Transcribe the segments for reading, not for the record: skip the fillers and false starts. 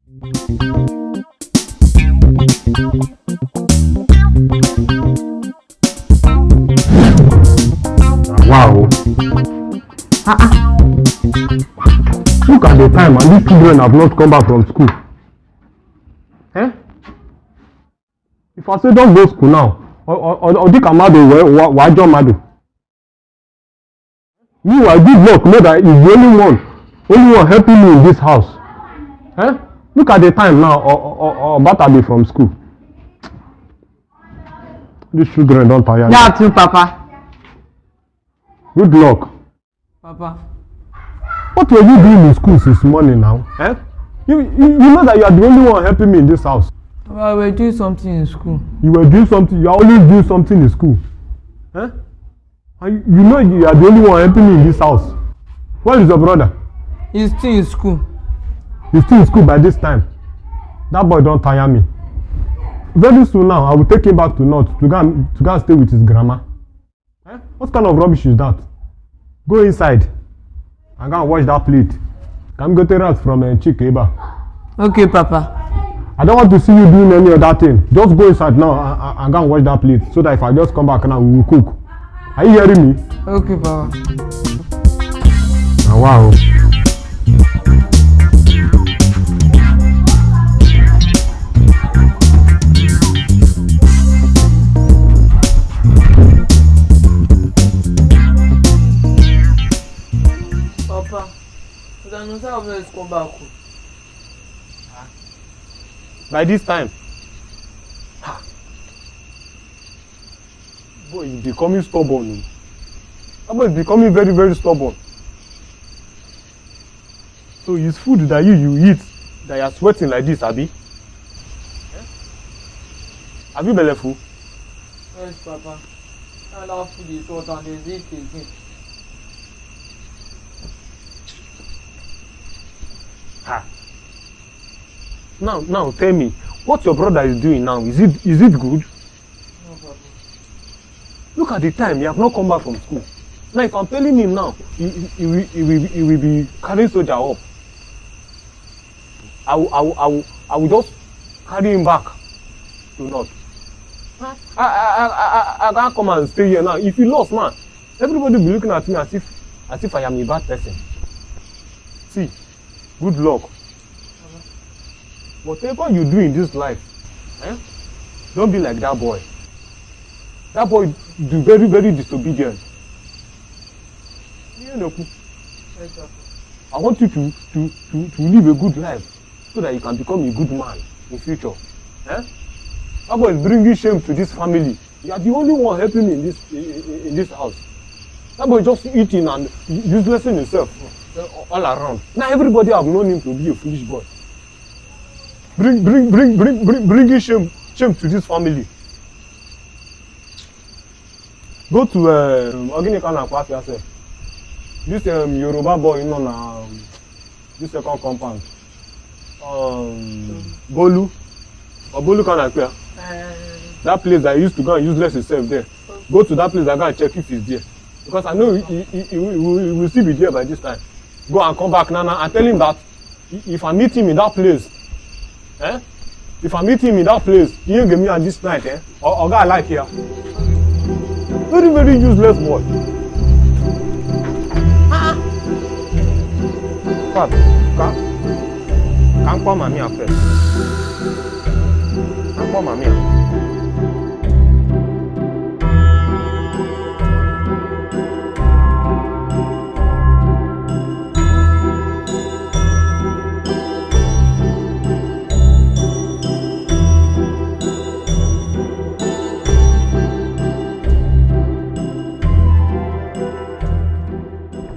Wow. Look at the time and these children have not come back from school. Eh? If I say don't go school now, or they can why John Mado? Meanwhile, good luck, know that he's the only one helping me in this house. Eh? Look at the time now, or better be from school. These children don't tire me. Yeah, too, Papa. Good luck. Papa. What were you doing in school since morning now? Eh? You know that you are the only one helping me in this house. Papa, we were doing something in school. You were doing something, you are always doing something in school. Eh? And you know you are the only one helping me in this house. Where is your brother? He's still in school. He's still in school by this time. That boy don't tire me. Very soon now, I will take him back to North to go and stay with his grandma. Eh? What kind of rubbish is that? Go inside and go and wash that plate. Come go take rice from Chikeba. Okay, Papa. I don't want to see you doing any other thing. Just go inside now and go and wash that plate so that if I just come back now, we will cook. Are you hearing me? Okay, Papa. Oh, wow. Papa, Nonso have not come back. By this time, boy, he's becoming stubborn. That boy is becoming very, very stubborn. So his food that you eat, that you are sweating like this, Abi? Eh? Have you belly full? Yes, Papa. And our food is hot and there's it again. Ha. Now tell me, what your brother is doing now, is it good? No, Papa. Look at the time, he have not come back from school. Now if I'm telling him now, he will be carrying soldier up. I will just carry him back to North. I can't come and stay here now. If he lost, man, everybody will be looking at me as if I am a bad person. See, good luck. Whatever you do in this life, don't be like that boy. That boy is very, very disobedient. You know, I want you to live a good life so that you can become a good man in future. That boy is bringing shame to this family. You are the only one helping me in this house. That boy is just eating and useless in himself all around. Now everybody have known him to be a foolish boy. Bringing shame to this family. Go to yourself. This Yoruba boy, you know, now this second compound. Bolu. Or Bolu can appear. That place that he used to go and useless himself there. Go to that place and go and check if he's there. Because I know he will still be there by this time. Go and come back now and tell him that if I meet him in that place, if I meet him in that place, he ain't give me on this night, or guy like here. Very, very useless boy. Fat, can't come mommy first. Can't come mommy.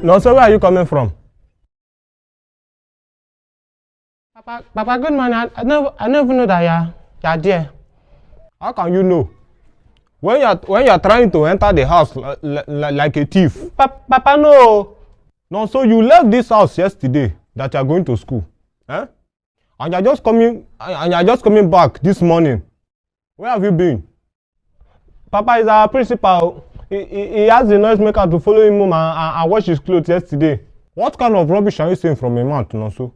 Nonso, where are you coming from? Papa, good man. I never know that you're there. How can you know? When you're trying to enter the house like a thief. Papa, no. Nonso, you left this house yesterday that you're going to school. And you're just coming back this morning. Where have you been? Papa is our principal. He asked the noisemaker to follow him home and wash his clothes yesterday. What kind of rubbish are you saying from a man, Nonso?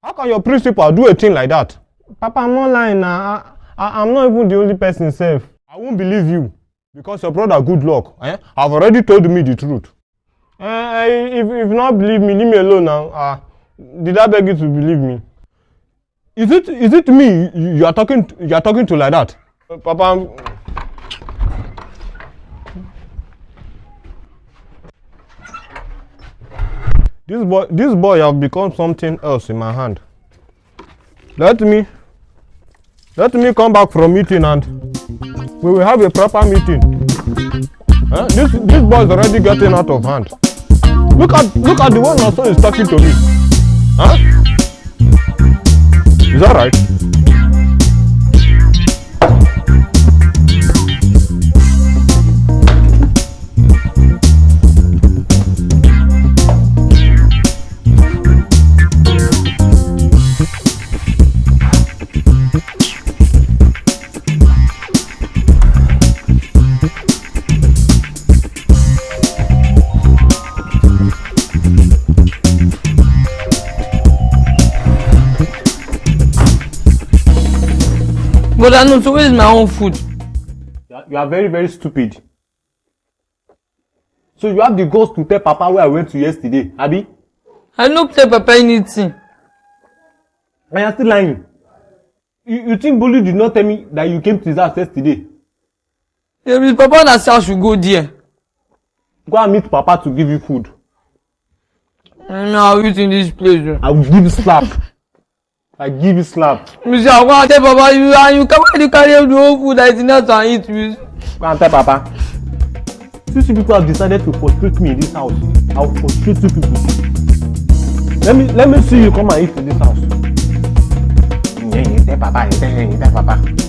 How How can your principal do a thing like that? Papa, I'm not lying now. I'm not even the only person safe. I won't believe you because your brother good luck. Have already told me the truth. If not believe me, leave me alone now. Did I beg you to believe me? Is it me you are talking to like that? Papa. This boy have become something else in my hand. Let me come back from meeting and we will have a proper meeting. This boy is already getting out of hand. Look at the way Nonso is talking to me. Is that right? But I know, so where is my own food? You are very, very stupid. So you have the guts to tell Papa where I went to yesterday, Abi? I no tell Papa anything. And you are still lying. You think Bully did not tell me that you came to his house yesterday? Yeah, his Papa na say I should go there. Go and meet Papa to give you food. I'll eat in this place. I will give you slap. I give you slap. Mister, I want to tell Papa you come carry the whole food that is in there and eat with. Go and tell Papa. Since you people have decided to frustrate me in this house, I will frustrate you people. Let me see you come and eat in this house. Yeah, you tell Papa, you tell Papa.